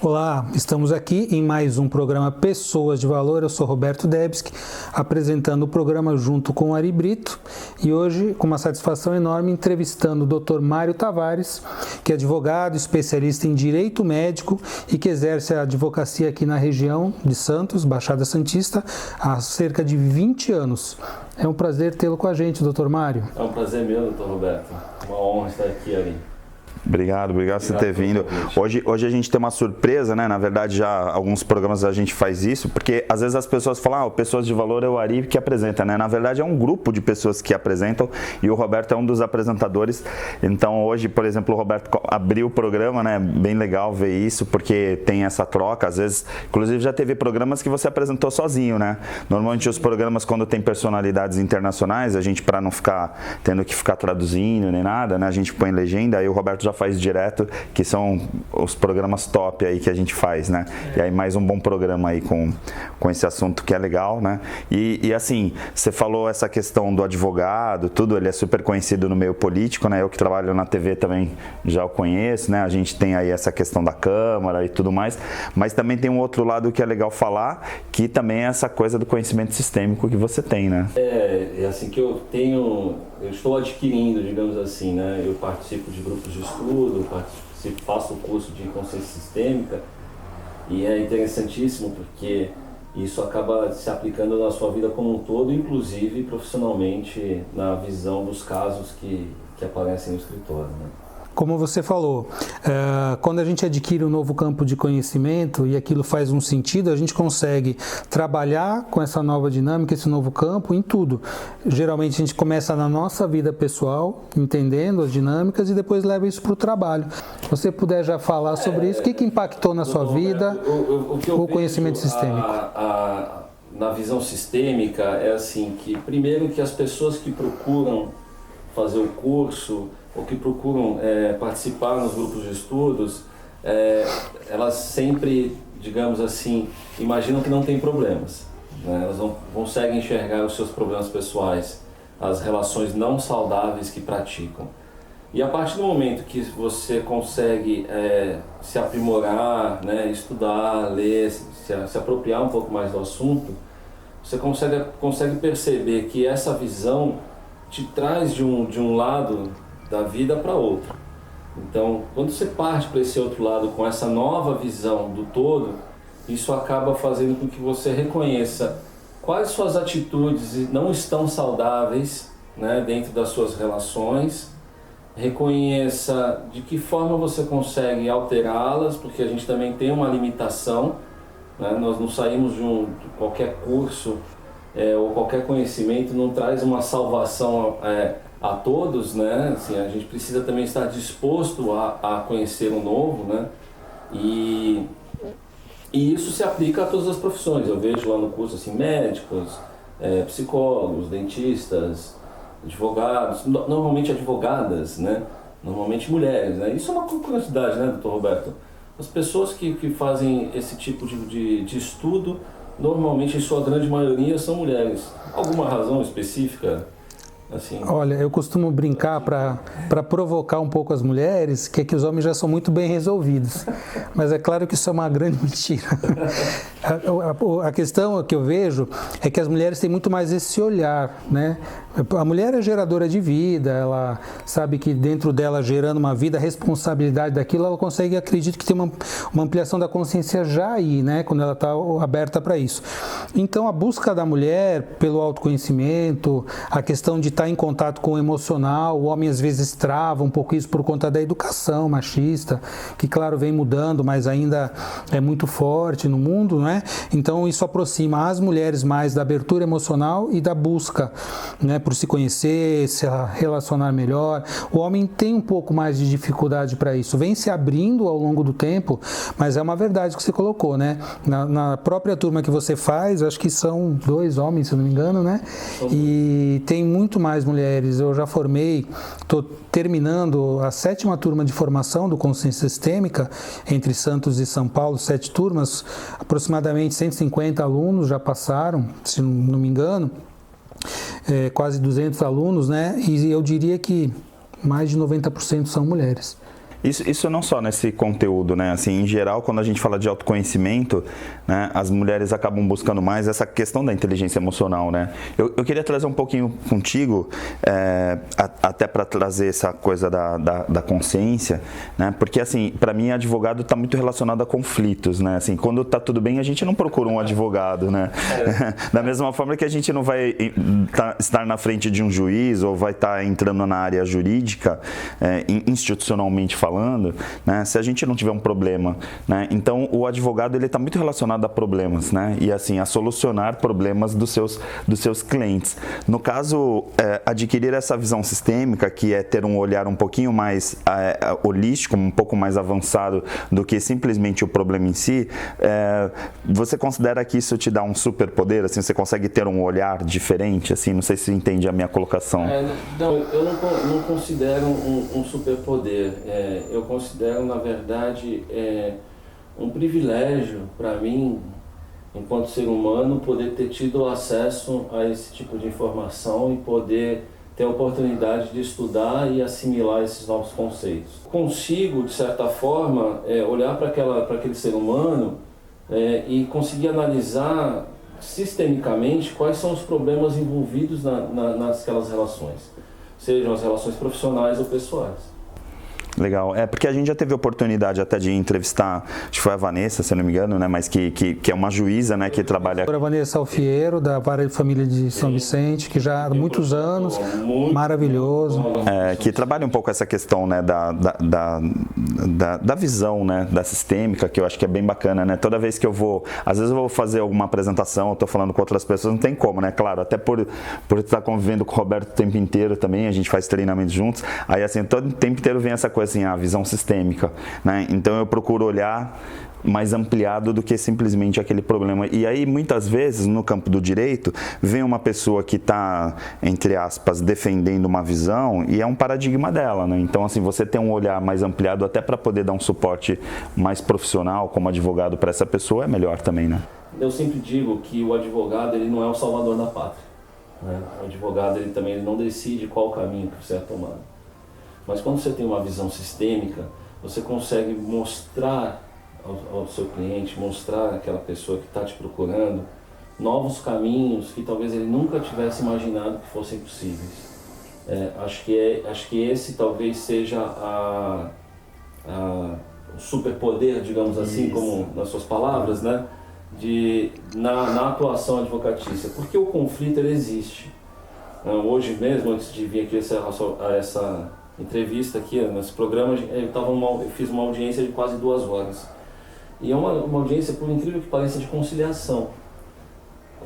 Olá, estamos aqui em mais um programa Pessoas de Valor. Eu sou Roberto Debski, apresentando o programa junto com o Ari Brito e hoje, com uma satisfação enorme, entrevistando o Dr. Mário Tavares, que é advogado, especialista em direito médico e que exerce a advocacia aqui na região de Santos, Baixada Santista, há cerca de 20 anos. É um prazer tê-lo com a gente, Dr. Mário. É um prazer meu, Dr. Roberto. Uma honra estar aqui, Ari. Obrigado por você ter vindo. Hoje a gente tem uma surpresa, né? Na verdade, já alguns programas a gente faz isso, porque às vezes as pessoas falam, Pessoas de Valor é o Ari que apresenta, né? Na verdade, é um grupo de pessoas que apresentam e o Roberto é um dos apresentadores. Então, hoje, por exemplo, o Roberto abriu o programa, né? Bem legal ver isso, porque tem essa troca. Às vezes, inclusive, já teve programas que você apresentou sozinho, né? Normalmente, os programas, quando tem personalidades internacionais, a gente, para não ficar tendo que ficar traduzindo nem nada, né? A gente põe legenda, aí o Roberto já faz direto, que são os programas top aí que a gente faz, né? E aí mais um bom programa aí com esse assunto que é legal, né? E assim, você falou essa questão do advogado, tudo, ele é super conhecido no meio político, né? Eu que trabalho na TV também já o conheço, né? A gente tem aí essa questão da Câmara e tudo mais, mas também tem um outro lado que é legal falar, que também é essa coisa do conhecimento sistêmico que você tem, né? É assim que eu estou adquirindo, digamos assim, né? Eu participo de grupos de estudo, faço o curso de consciência sistêmica e é interessantíssimo porque isso acaba se aplicando na sua vida como um todo, inclusive profissionalmente na visão dos casos que aparecem no escritório, né? Como você falou, quando a gente adquire um novo campo de conhecimento e aquilo faz um sentido, a gente consegue trabalhar com essa nova dinâmica, esse novo campo em tudo. Geralmente a gente começa na nossa vida pessoal, entendendo as dinâmicas e depois leva isso para o trabalho. Se você puder já falar sobre isso, o que impactou na sua vida o conhecimento sistêmico? Na visão sistêmica é assim, que primeiro que as pessoas que procuram fazer o curso ou que procuram participar nos grupos de estudos, elas sempre, digamos assim, imaginam que não tem problemas, né? Elas não conseguem enxergar os seus problemas pessoais, as relações não saudáveis que praticam. E a partir do momento que você consegue se aprimorar, né, estudar, ler, se apropriar um pouco mais do assunto, você consegue perceber que essa visão te traz de um lado da vida para outro. Então, quando você parte para esse outro lado com essa nova visão do todo, isso acaba fazendo com que você reconheça quais suas atitudes não estão saudáveis, né, dentro das suas relações, reconheça de que forma você consegue alterá-las, porque a gente também tem uma limitação, né? Nós não saímos de qualquer curso ou qualquer conhecimento, não traz uma salvação a todos, né? Assim, a gente precisa também estar disposto a conhecer o novo, né? E isso se aplica a todas as profissões. Eu vejo lá no curso assim, médicos, psicólogos, dentistas, advogados, normalmente advogadas, né? Normalmente mulheres, né? Isso é uma curiosidade, né, doutor Roberto? As pessoas que fazem esse tipo de estudo, normalmente, em sua grande maioria, são mulheres. Alguma razão específica? Assim. Olha, eu costumo brincar para provocar um pouco as mulheres, que os homens já são muito bem resolvidos. Mas é claro que isso é uma grande mentira. A questão que eu vejo é que as mulheres têm muito mais esse olhar, né? A mulher é geradora de vida, ela sabe que dentro dela, gerando uma vida, a responsabilidade daquilo, ela consegue, acredito que tem uma ampliação da consciência já aí, né? Quando ela está aberta para isso. Então, a busca da mulher pelo autoconhecimento, a questão de estar em contato com o emocional, o homem às vezes trava um pouco isso por conta da educação machista, que claro vem mudando, mas ainda é muito forte no mundo, né? Então isso aproxima as mulheres mais da abertura emocional e da busca, né, por se conhecer, se relacionar melhor. O homem tem um pouco mais de dificuldade para isso, vem se abrindo ao longo do tempo, mas é uma verdade que você colocou, né? Na própria turma que você faz, acho que são 2 homens, se eu não me engano, né? E tem muito mais mulheres. Eu já formei, estou terminando a 7ª turma de formação do Consciência Sistêmica, entre Santos e São Paulo, 7 turmas, aproximadamente 150 alunos já passaram, se não me engano, quase 200 alunos, né? E eu diria que mais de 90% são mulheres. Isso não só nesse conteúdo, né? Assim, em geral, quando a gente fala de autoconhecimento, né, as mulheres acabam buscando mais essa questão da inteligência emocional, né? Eu queria trazer um pouquinho contigo, até para trazer essa coisa da consciência, né? Porque, assim, para mim, advogado está muito relacionado a conflitos, né? Assim, quando está tudo bem, a gente não procura um advogado, né? Da mesma forma que a gente não vai estar na frente de um juiz ou vai estar entrando na área jurídica, institucionalmente falando, né? Se a gente não tiver um problema, né? Então, o advogado ele está muito relacionado a problemas, né? E assim, a solucionar problemas dos seus clientes. No caso, adquirir essa visão sistêmica, que é ter um olhar um pouquinho mais holístico, um pouco mais avançado do que simplesmente o problema em si, você considera que isso te dá um superpoder? Assim, você consegue ter um olhar diferente? Assim, não sei se entende a minha colocação. Não, eu não considero um superpoder. Eu considero, na verdade, um privilégio para mim, enquanto ser humano, poder ter tido acesso a esse tipo de informação e poder ter a oportunidade de estudar e assimilar esses novos conceitos. Consigo, de certa forma, olhar para aquele ser humano e conseguir analisar sistemicamente quais são os problemas envolvidos naquelas relações, sejam as relações profissionais ou pessoais. Legal. Porque a gente já teve a oportunidade até de entrevistar, acho que foi a Vanessa, se eu não me engano, né? Mas que é uma juíza, né? Que trabalha... A Vanessa Alfiero, da Vara de Família de São Vicente, que já há muitos anos, maravilhoso. Que trabalha um pouco essa questão, né? Da visão, né? Da sistêmica, que eu acho que é bem bacana, né? Toda vez que às vezes eu vou fazer alguma apresentação, eu estou falando com outras pessoas, não tem como, né? Claro, até por estar convivendo com o Roberto o tempo inteiro também, a gente faz treinamentos juntos, aí assim, todo o tempo inteiro vem essa coisa assim, a visão sistêmica, né? Então eu procuro olhar mais ampliado do que simplesmente aquele problema. E aí, muitas vezes, no campo do direito, vem uma pessoa que está, entre aspas, defendendo uma visão e é um paradigma dela, né? Então, assim, você tem um olhar mais ampliado até para poder dar um suporte mais profissional como advogado para essa pessoa é melhor também, né? Eu sempre digo que o advogado, ele não é o salvador da pátria, né? O advogado, ele não decide qual caminho que você vai tomar. Mas quando você tem uma visão sistêmica, você consegue mostrar ao seu cliente, mostrar àquela pessoa que está te procurando novos caminhos que talvez ele nunca tivesse imaginado que fossem possíveis. Acho que esse talvez seja o superpoder, digamos assim, como nas suas palavras, né? Na atuação advocatícia, porque o conflito ele existe. Hoje mesmo, antes de vir aqui essa entrevista aqui nesse programa, eu fiz uma audiência de quase 2 horas. E é uma audiência, por incrível que pareça, de conciliação.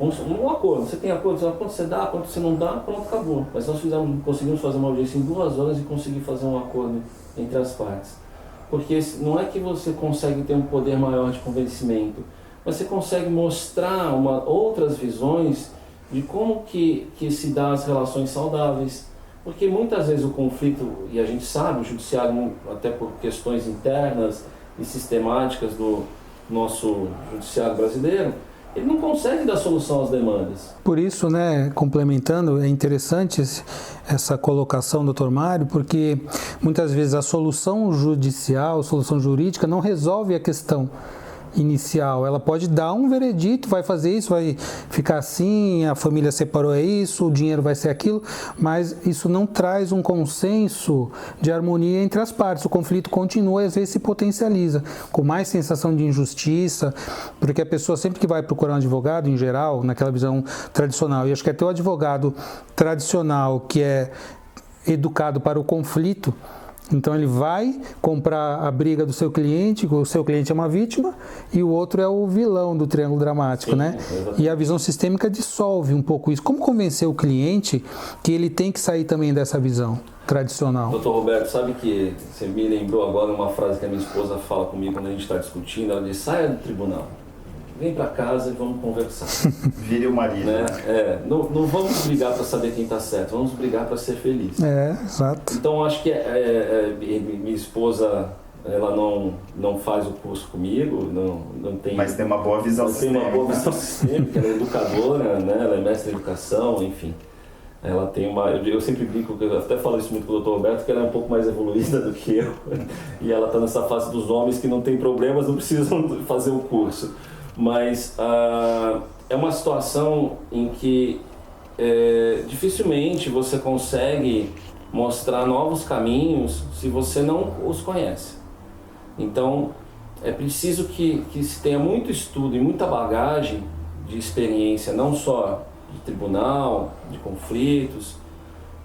Um acordo, você tem acordo, quando você dá, quando você não dá, pronto, acabou. Mas nós conseguimos fazer uma audiência em 2 horas e conseguir fazer um acordo entre as partes. Porque não é que você consegue ter um poder maior de convencimento, mas você consegue mostrar outras visões de como que se dá as relações saudáveis. Porque muitas vezes o conflito, e a gente sabe, o judiciário, até por questões internas e sistemáticas do nosso judiciário brasileiro, ele não consegue dar solução às demandas. Por isso, né, complementando, é interessante essa colocação, doutor Mário, porque muitas vezes a solução judicial, a solução jurídica não resolve a questão inicial. Ela pode dar um veredito, vai fazer isso, vai ficar assim, a família separou isso, o dinheiro vai ser aquilo, mas isso não traz um consenso de harmonia entre as partes. O conflito continua e às vezes se potencializa, com mais sensação de injustiça, porque a pessoa sempre que vai procurar um advogado, em geral, naquela visão tradicional, e acho que até o advogado tradicional que é educado para o conflito, então ele vai comprar a briga do seu cliente, o seu cliente é uma vítima e o outro é o vilão do triângulo dramático, né? E a visão sistêmica dissolve um pouco isso. Como convencer o cliente que ele tem que sair também dessa visão tradicional? Doutor Roberto, sabe que você me lembrou agora uma frase que a minha esposa fala comigo quando a gente está discutindo, ela diz, saia do tribunal. Vem para casa e vamos conversar. Vire o marido. Né? Não vamos brigar para saber quem está certo, vamos brigar para ser feliz. Exato. Então acho que minha esposa, ela não faz o curso comigo, não tem. Mas tem uma boa visão sistêmica. Tem uma boa visão sistêmica, ela é educadora, né? Ela é mestre em educação, enfim. Ela tem eu sempre brinco, eu até falo isso muito com o Dr. Roberto, que ela é um pouco mais evoluída do que eu. E ela está nessa fase dos homens que não tem problemas, não precisam fazer o curso. Mas é uma situação em que dificilmente você consegue mostrar novos caminhos se você não os conhece. Então, é preciso que se tenha muito estudo e muita bagagem de experiência, não só de tribunal, de conflitos,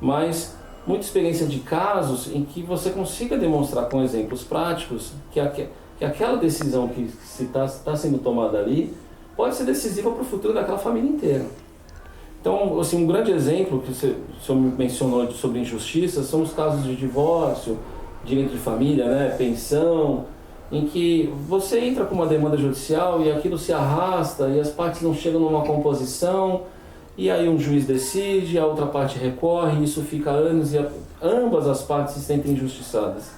mas muita experiência de casos em que você consiga demonstrar com exemplos práticos que aquela decisão que está sendo tomada ali pode ser decisiva para o futuro daquela família inteira. Então, assim, um grande exemplo que o senhor mencionou sobre injustiça são os casos de divórcio, direito de família, né, pensão, em que você entra com uma demanda judicial e aquilo se arrasta e as partes não chegam numa composição. E aí um juiz decide, a outra parte recorre, isso fica anos e ambas as partes se sentem injustiçadas.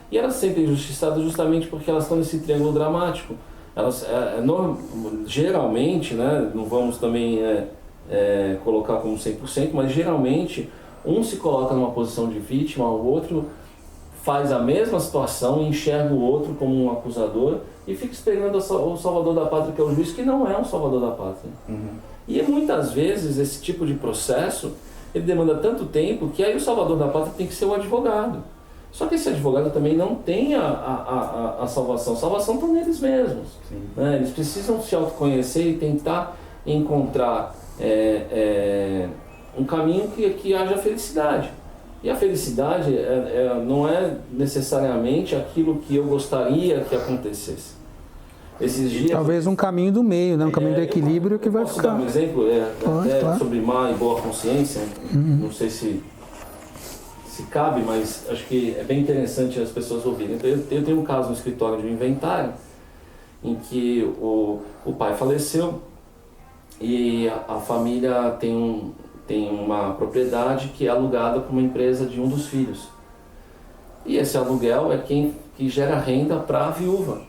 E elas se sentem injustiçadas justamente porque elas estão nesse triângulo dramático. Elas, geralmente, né, não vamos também colocar como 100%, mas geralmente um se coloca numa posição de vítima, o outro faz a mesma situação e enxerga o outro como um acusador e fica esperando o salvador da pátria, que é o juiz, que não é um salvador da pátria. Uhum. E muitas vezes esse tipo de processo, ele demanda tanto tempo que aí o salvador da pátria tem que ser o advogado. Só que esse advogado também não tem a salvação. A salvação está neles mesmos. Né? Eles precisam se autoconhecer e tentar encontrar um caminho que haja felicidade. E a felicidade não é necessariamente aquilo que eu gostaria que acontecesse. Esses dias, talvez um caminho do meio, né? Um caminho do equilíbrio que vai ficar. Posso dar um exemplo claro. Sobre má e boa consciência? Uhum. Não sei se cabe, mas acho que é bem interessante as pessoas ouvirem. Então, eu tenho um caso no escritório de um inventário em que o pai faleceu e a família tem uma propriedade que é alugada por uma empresa de um dos filhos. E esse aluguel é que gera renda para a viúva,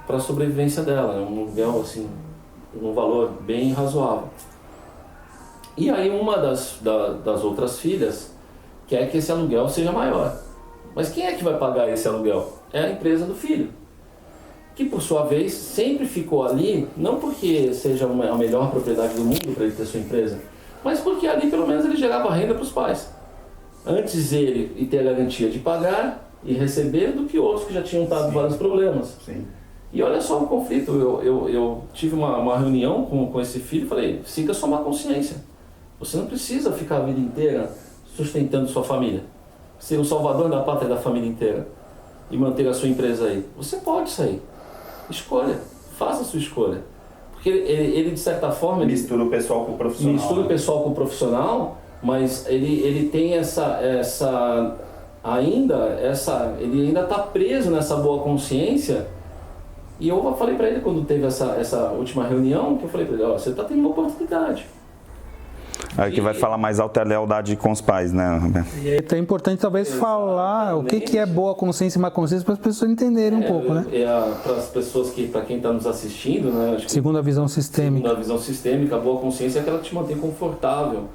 para a sobrevivência dela. É um aluguel assim, um valor bem razoável. E aí uma das outras filhas quer que esse aluguel seja maior. Mas quem é que vai pagar esse aluguel? É a empresa do filho, que por sua vez sempre ficou ali, não porque seja a melhor propriedade do mundo para ele ter sua empresa, mas porque ali pelo menos ele gerava renda para os pais. Antes ele ter a garantia de pagar e receber do que outros que já tinham dado vários problemas. Sim. E olha só o conflito, eu tive uma reunião com esse filho e falei, siga sua má consciência. Você não precisa ficar a vida inteira sustentando sua família, ser o salvador da pátria da família inteira e manter a sua empresa aí. Você pode sair. Escolha, faça a sua escolha. Porque ele de certa forma... Mistura o pessoal com o profissional. Mistura o pessoal com o profissional, mas ele tem ele ainda está preso nessa boa consciência. E eu falei para ele quando teve essa última reunião, que eu falei para ele, você está tendo uma oportunidade. Aí que vai falar mais alta lealdade com os pais, né, Roberto? É importante talvez falar o que é boa consciência e má consciência para as pessoas entenderem um pouco, né? Para as pessoas para quem está nos assistindo, né? Segundo a visão sistêmica. Segundo a visão sistêmica, a boa consciência é aquela que te mantém confortável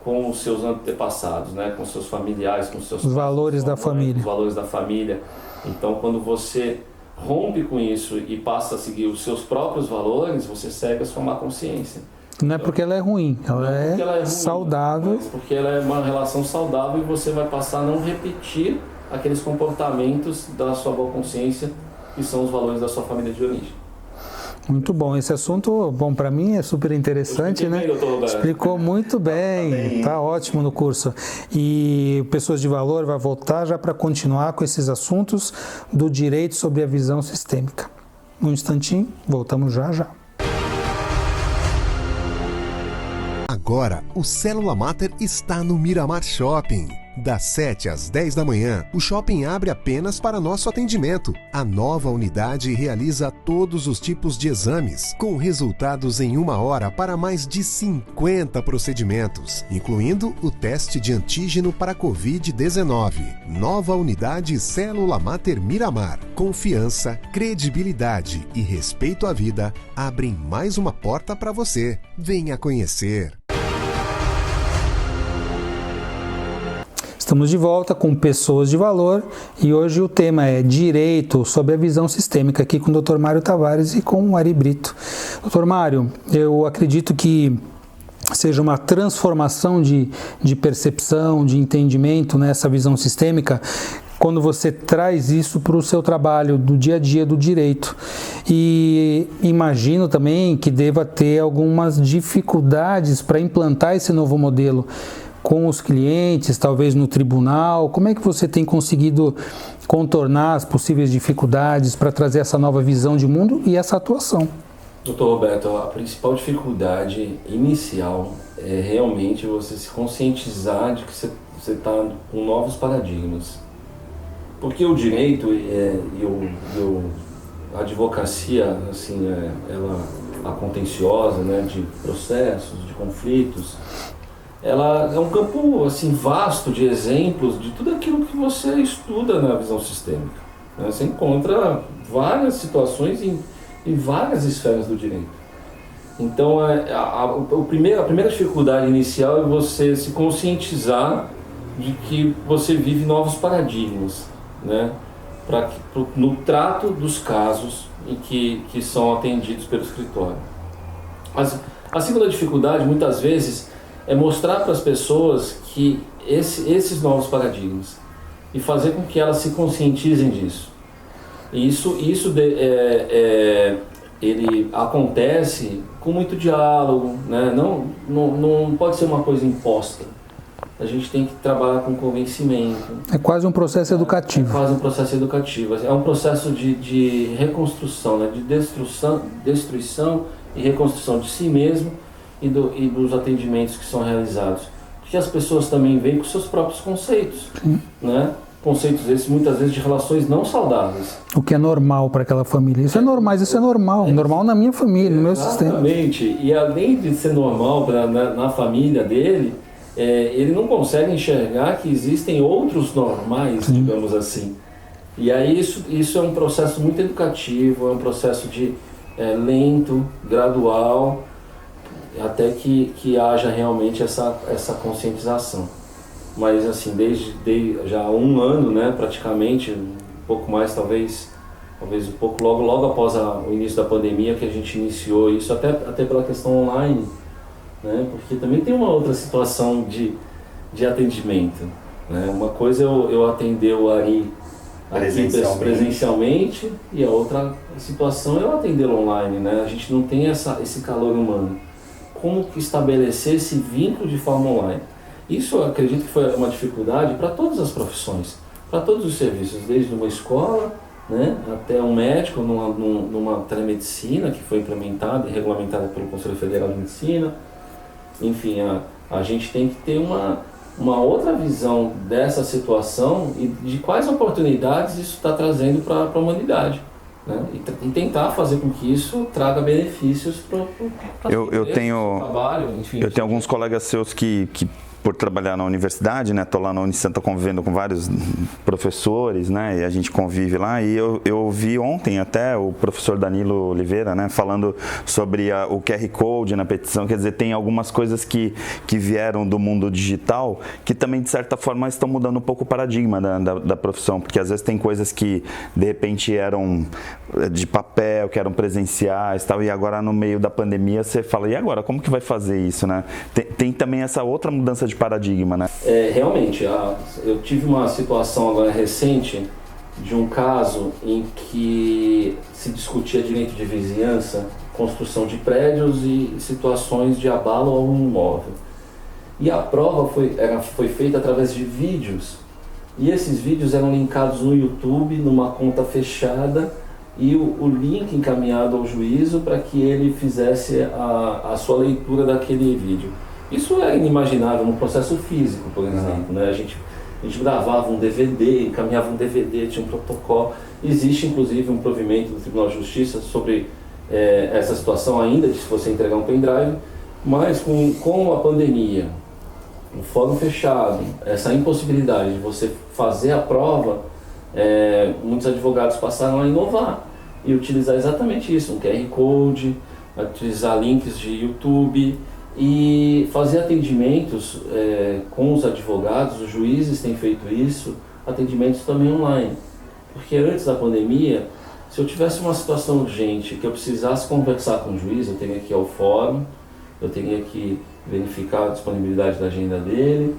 com os seus antepassados, né? Com os seus familiares, com os seus valores da família. Os valores da família. Então, quando você rompe com isso e passa a seguir os seus próprios valores, você segue a sua má consciência. Não é porque ela é ruim, ela é ruim, saudável. Mas porque ela é uma relação saudável e você vai passar a não repetir aqueles comportamentos da sua boa consciência, que são os valores da sua família de origem. Muito bom. Esse assunto, bom, para mim é super interessante, né? Bem, explicou muito bem, tá ótimo no curso. E Pessoas de Valor vai voltar já para continuar com esses assuntos do direito sobre a visão sistêmica. Um instantinho, voltamos já. Agora, o Célula Mater está no Miramar Shopping. Das 7 às 10 da manhã, o shopping abre apenas para nosso atendimento. A nova unidade realiza todos os tipos de exames, com resultados em 1 hora para mais de 50 procedimentos, incluindo o teste de antígeno para Covid-19. Nova unidade Célula Mater Miramar. Confiança, credibilidade e respeito à vida abrem mais uma porta para você. Venha conhecer. Estamos de volta com Pessoas de Valor e hoje o tema é Direito sob a visão sistêmica, aqui com o Dr. Mário Tavares e com o Ari Brito. Dr. Mário, eu acredito que seja uma transformação de percepção, de entendimento nessa visão sistêmica, quando você traz isso para o seu trabalho do dia a dia do direito. E imagino também que deva ter algumas dificuldades para implantar esse novo modelo com os clientes, talvez no tribunal. Como é que você tem conseguido contornar as possíveis dificuldades para trazer essa nova visão de mundo e essa atuação? Doutor Roberto, a principal dificuldade inicial é realmente você se conscientizar de que você está com novos paradigmas. Porque o direito a advocacia, assim, a contenciosa, né, de processos, de conflitos, ela é um campo assim, vasto de exemplos de tudo aquilo que você estuda na visão sistêmica. Né? Você encontra várias situações em várias esferas do direito. Então, a primeira dificuldade inicial é você se conscientizar de que você vive novos paradigmas, né? No trato dos casos em que são atendidos pelo escritório. Mas a segunda dificuldade, muitas vezes, é mostrar para as pessoas que esses novos paradigmas e fazer com que elas se conscientizem disso. E ele acontece com muito diálogo, né? Não pode ser uma coisa imposta. A gente tem que trabalhar com convencimento. É quase um processo educativo. É quase um processo educativo. É um processo de reconstrução, né? De destruição e reconstrução de si mesmo e dos atendimentos que são realizados. Porque as pessoas também vêm com seus próprios conceitos, né? Conceitos esses muitas vezes de relações não saudáveis. O que é normal para aquela família. Isso é normal, isso é normal. Normal na minha família, no meu sistema. Exatamente. E além de ser normal na família dele, ele não consegue enxergar que existem outros normais, digamos assim. E aí isso é um processo muito educativo, é um processo lento, gradual, até que haja realmente essa conscientização. Mas assim, desde já há um ano, né, praticamente, um pouco mais talvez um pouco logo após o início da pandemia que a gente iniciou isso, até pela questão online, né, porque também tem uma outra situação de atendimento, né? Uma coisa é eu atender o Ari presencialmente e a outra situação é eu atendê-lo online, né? A gente não tem esse calor humano. Como estabelecer esse vínculo de forma online? Isso eu acredito que foi uma dificuldade para todas as profissões, para todos os serviços, desde uma escola, né, até um médico numa telemedicina que foi implementada e regulamentada pelo Conselho Federal de Medicina. Enfim, a gente tem que ter uma outra visão dessa situação e de quais oportunidades isso está trazendo para a humanidade. Né? E tentar fazer com que isso traga benefícios para eu tenho trabalho, enfim. Eu tenho alguns colegas seus que por trabalhar na universidade, né, tô lá na Unisanta convivendo com vários professores, né, e a gente convive lá, e eu vi ontem até o professor Danilo Oliveira, né, falando sobre o QR Code na petição. Quer dizer, tem algumas coisas que vieram do mundo digital que também, de certa forma, estão mudando um pouco o paradigma da profissão, porque às vezes tem coisas que, de repente, eram de papel, que eram presenciais, tal, e agora no meio da pandemia você fala, e agora, como que vai fazer isso, né? Tem também essa outra mudança de paradigma, né? Realmente, eu tive uma situação agora recente de um caso em que se discutia direito de vizinhança, construção de prédios e situações de abalo a um imóvel. E a prova foi feita através de vídeos, e esses vídeos eram linkados no YouTube, numa conta fechada, e o link encaminhado ao juízo para que ele fizesse a sua leitura daquele vídeo. Isso é inimaginável no processo físico, por exemplo, né? A gente gravava um DVD, encaminhava um DVD, tinha um protocolo. Existe, inclusive, um provimento do Tribunal de Justiça sobre essa situação ainda, de se você entregar um pendrive, mas com a pandemia, o fórum fechado, essa impossibilidade de você fazer a prova, muitos advogados passaram a inovar e utilizar exatamente isso, um QR Code, utilizar links de YouTube, e fazer atendimentos com os advogados, os juízes têm feito isso, atendimentos também online. Porque antes da pandemia, se eu tivesse uma situação urgente que eu precisasse conversar com o juiz, eu teria que ir ao fórum, eu teria que verificar a disponibilidade da agenda dele,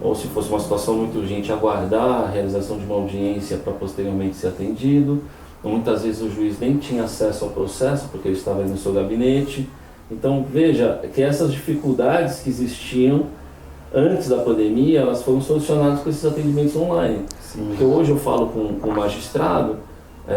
ou se fosse uma situação muito urgente, aguardar a realização de uma audiência para posteriormente ser atendido. Muitas vezes o juiz nem tinha acesso ao processo porque ele estava no seu gabinete. Então veja que essas dificuldades que existiam antes da pandemia, elas foram solucionadas com esses atendimentos online. Sim. Porque hoje eu falo com o magistrado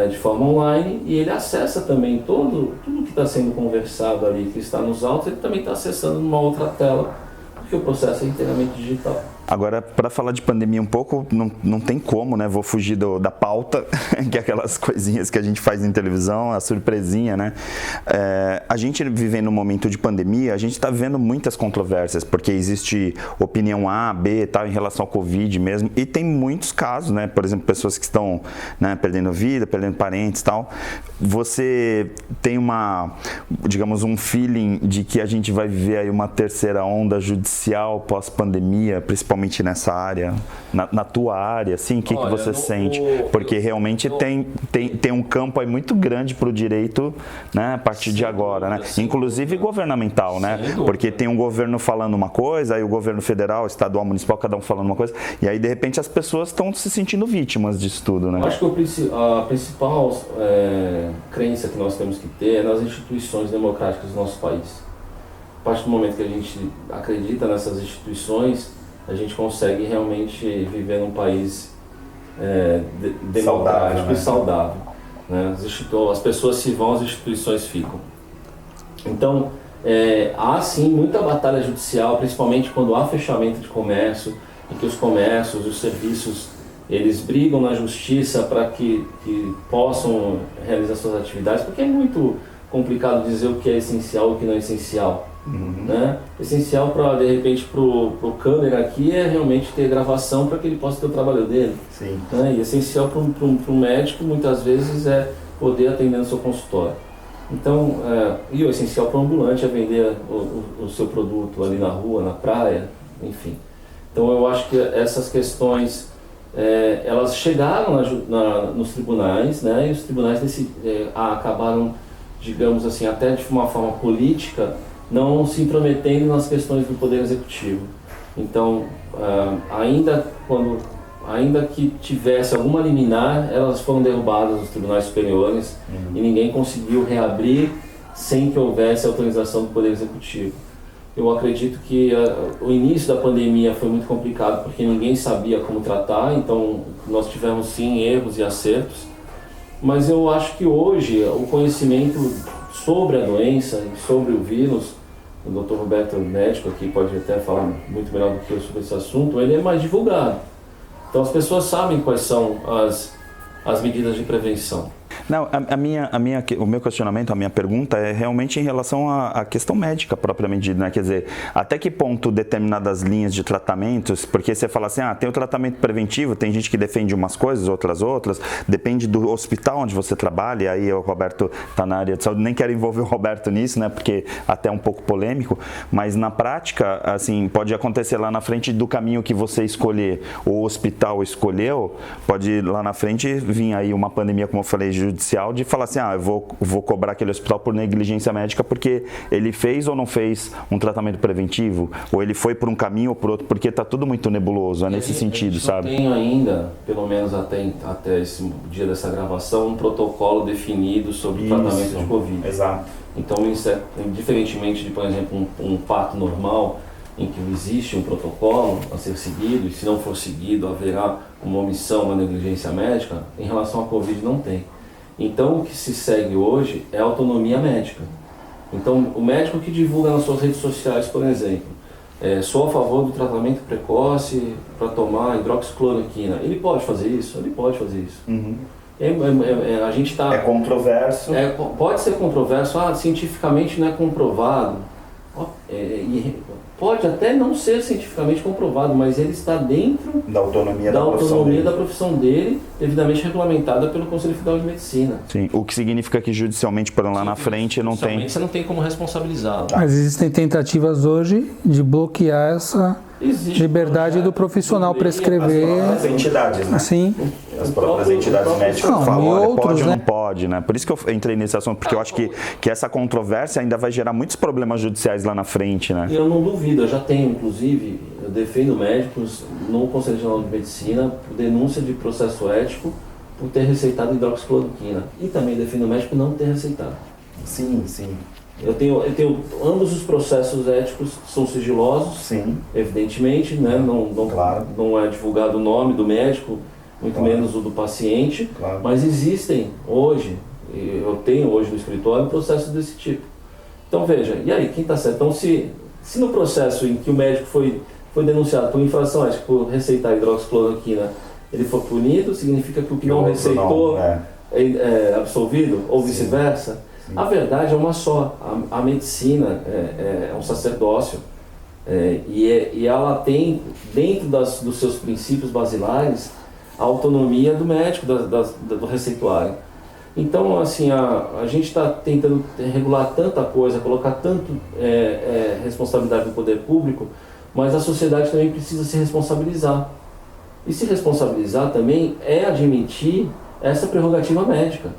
de forma online e ele acessa também tudo que está sendo conversado ali, que está nos autos, ele também está acessando numa outra tela, porque o processo é inteiramente digital. Agora, para falar de pandemia um pouco, não tem como, né? Vou fugir da pauta, que é aquelas coisinhas que a gente faz em televisão, a surpresinha, né? A gente vivendo um momento de pandemia, a gente está vendo muitas controvérsias, porque existe opinião A, B, tal, em relação ao Covid mesmo, e tem muitos casos, né? Por exemplo, pessoas que estão, né, perdendo vida, perdendo parentes e tal. Você tem digamos, um feeling de que a gente vai viver aí uma terceira onda judicial pós-pandemia, principalmente nessa área, na tua área, assim, o que você sente? Porque realmente tem um campo aí muito grande para o direito, né, a partir de agora, né? Inclusive governamental, né? Porque tem um governo falando uma coisa, aí o governo federal, estadual, municipal, cada um falando uma coisa, e aí de repente as pessoas estão se sentindo vítimas disso tudo, né? Eu acho que a principal crença que nós temos que ter é nas instituições democráticas do nosso país. A partir do momento que a gente acredita nessas instituições, a gente consegue realmente viver num país democrático e saudável. Né? As pessoas se vão, as instituições ficam. Então, há sim muita batalha judicial, principalmente quando há fechamento de comércio, em que os comércios, os serviços, eles brigam na justiça para que possam realizar suas atividades, porque é muito complicado dizer o que é essencial e o que não é essencial. Né? Essencial para, de repente, pro câmera aqui é realmente ter gravação para que ele possa ter o trabalho dele. Sim. Né? E essencial para um médico muitas vezes é poder atender no seu consultório. Então, e o essencial para o ambulante é vender o seu produto ali na rua, na praia, enfim. Então eu acho que essas questões elas chegaram nos tribunais, né? E os tribunais acabaram, digamos assim, até de uma forma política, não se intrometendo nas questões do Poder Executivo. Então, ainda que tivesse alguma liminar, elas foram derrubadas nos tribunais superiores e ninguém conseguiu reabrir sem que houvesse autorização do Poder Executivo. Eu acredito que o início da pandemia foi muito complicado porque ninguém sabia como tratar, então nós tivemos sim erros e acertos, mas eu acho que hoje o conhecimento sobre a doença e sobre o vírus, o Dr. Roberto, médico aqui, pode até falar muito melhor do que eu sobre esse assunto, ele é mais divulgado. Então as pessoas sabem quais são as medidas de prevenção. Não, o meu questionamento, a minha pergunta é realmente em relação à questão médica propriamente dita, né? Quer dizer, até que ponto determinadas linhas de tratamentos, porque você fala assim, tem o tratamento preventivo, tem gente que defende umas coisas, outras, depende do hospital onde você trabalha, aí o Roberto está na área de saúde, nem quero envolver o Roberto nisso, né? Porque até é um pouco polêmico, mas na prática, assim, pode acontecer lá na frente do caminho que você escolher, o hospital escolheu, pode lá na frente vir aí uma pandemia, como eu falei, judicial, de falar assim, eu vou cobrar aquele hospital por negligência médica porque ele fez ou não fez um tratamento preventivo, ou ele foi por um caminho ou por outro, porque está tudo muito nebuloso, nesse sentido, sabe? Eu tenho ainda, pelo menos até esse dia dessa gravação, um protocolo definido sobre o tratamento de Covid. Exato. Então, isso diferentemente de, por exemplo, um parto normal, em que existe um protocolo a ser seguido, e se não for seguido, haverá uma omissão, uma negligência médica, em relação à Covid não tem. Então, o que se segue hoje é a autonomia médica. Então, o médico que divulga nas suas redes sociais, por exemplo, sou a favor do tratamento precoce para tomar hidroxicloroquina. Ele pode fazer isso? Ele pode fazer isso. Uhum. A gente está... É controverso. Pode ser controverso, cientificamente não é comprovado. pode até não ser cientificamente comprovado, mas ele está dentro Da autonomia da profissão dele, devidamente regulamentada pelo Conselho Federal de Medicina. Sim, o que significa que judicialmente, por lá na frente, não tem... Você não tem como responsabilizá-lo. Mas existem tentativas hoje de bloquear essa liberdade do profissional prescrever. As entidades, né? Sim. As próprias entidades médicas Não, falam, e olha, outros, pode ou né? não pode, né? Por isso que eu entrei nesse assunto, porque eu acho que essa controvérsia ainda vai gerar muitos problemas judiciais lá na frente, né? Eu não duvido, eu já tenho, inclusive, eu defendo médicos no Conselho Federal de Medicina por denúncia de processo ético por ter receitado hidroxicloroquina. E também defendo o médico não ter receitado. Sim, sim. Eu tenho ambos os processos éticos são sigilosos, Sim. evidentemente, né? Claro. Não é divulgado o nome do médico, muito menos o do paciente, mas existem hoje, eu tenho hoje no escritório, processos desse tipo. Então veja, e aí, quem está certo? Então se no processo em que o médico foi denunciado por infração ética, por receitar hidroxicloroquina, ele for punido, significa que o que não receitou é absolvido, ou vice-versa? A verdade é uma só, a medicina é um sacerdócio e ela tem dentro dos seus princípios basilares a autonomia do médico, do receituário. Então, assim, a gente está tentando regular tanta coisa, colocar tanto responsabilidade do poder público, mas a sociedade também precisa se responsabilizar. E se responsabilizar também é admitir essa prerrogativa médica.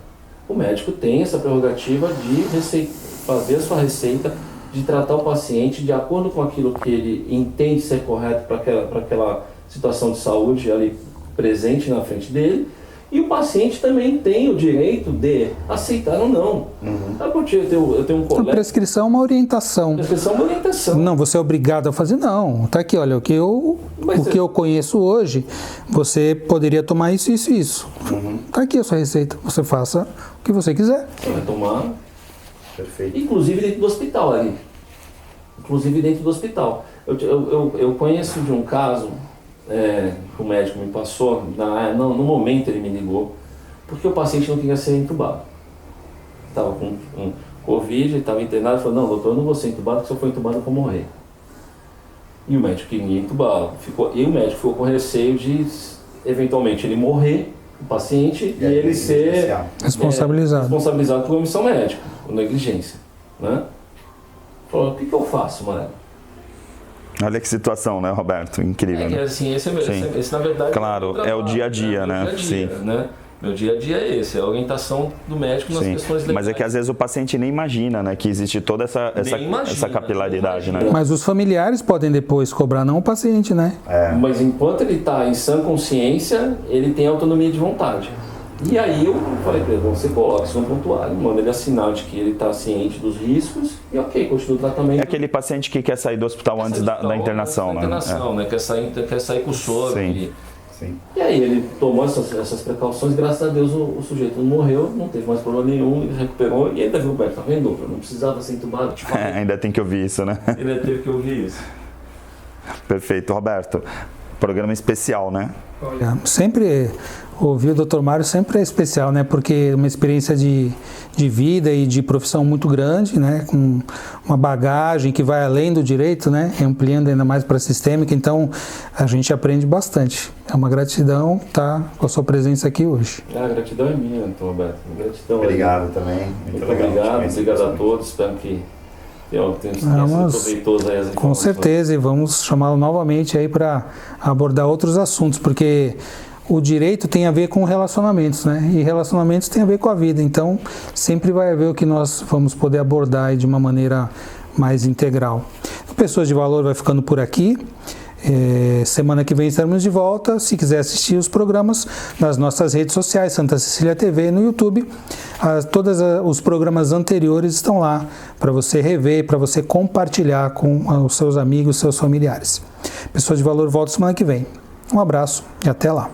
O médico tem essa prerrogativa de fazer a sua receita, de tratar o paciente de acordo com aquilo que ele entende ser correto para aquela situação de saúde ali presente na frente dele. E o paciente também tem o direito de aceitar ou não. Eu tenho um colega... A prescrição é uma orientação. Prescrição é uma orientação. Não, você é obrigado a fazer, não. Tá aqui, olha, o que eu conheço hoje, você poderia tomar isso, isso e isso. Tá aqui a sua receita. Você faça o que você quiser. Você vai tomar. Perfeito. Inclusive dentro do hospital ali. Inclusive dentro do hospital. Eu conheço de um caso... que o médico me passou, no momento ele me ligou, porque o paciente não queria ser entubado. Estava com Covid, estava internado, falou, não, doutor, eu não vou ser entubado, porque se eu for entubado eu vou morrer. E o médico queria entubá-lo. E o médico ficou com receio de, eventualmente, ele morrer, o paciente, e ele ser responsabilizado por omissão médica, por negligência. Né? Falou, o que eu faço, Marelo? Olha que situação, né, Roberto? Incrível. Né? Assim, esse na verdade... Claro, é o dia a dia, né? Sim. Né? Meu dia a dia é esse, é a orientação do médico nas questões legais. Mas é que às vezes o paciente nem imagina, né, que existe toda essa capilaridade, né? Mas os familiares podem depois cobrar, não o paciente, né? Mas enquanto ele está em sã consciência, ele tem autonomia de vontade. E aí eu falei para ele, você coloca isso no prontuário, manda ele assinar de que ele está ciente dos riscos e ok, continua o tratamento. É aquele paciente que quer sair do hospital antes da internação, né? Né? Quer sair com soro. Sim. E aí ele tomou essas precauções, graças a Deus o sujeito não morreu, não teve mais problema nenhum, ele recuperou e ainda viu o Roberto, tá vendo? Eu não precisava ser entubado. Ainda tem que ouvir isso, né? Ainda teve que ouvir isso. Perfeito, Roberto. Programa especial, né? Olha, sempre ouvir o Dr. Mário sempre é especial, né? Porque é uma experiência de vida e de profissão muito grande, né? Com uma bagagem que vai além do direito, né? Ampliando ainda mais para a sistêmica, então a gente aprende bastante. É uma gratidão estar com a sua presença aqui hoje. A gratidão é minha, então, Roberto. Gratidão. Obrigado também. Muito obrigado a todos. Espero que tenham proveitoso aí as informações. Com certeza, e vamos chamá-lo novamente aí para abordar outros assuntos, porque o direito tem a ver com relacionamentos, né? E relacionamentos tem a ver com a vida, então sempre vai haver o que nós vamos poder abordar aí de uma maneira mais integral. Pessoas de Valor vai ficando por aqui. Semana que vem estaremos de volta. Se quiser assistir os programas nas nossas redes sociais, Santa Cecília TV no YouTube, todos os programas anteriores estão lá para você rever, para você compartilhar com os seus amigos, seus familiares. Pessoas de Valor volta semana que vem. Um abraço e até lá.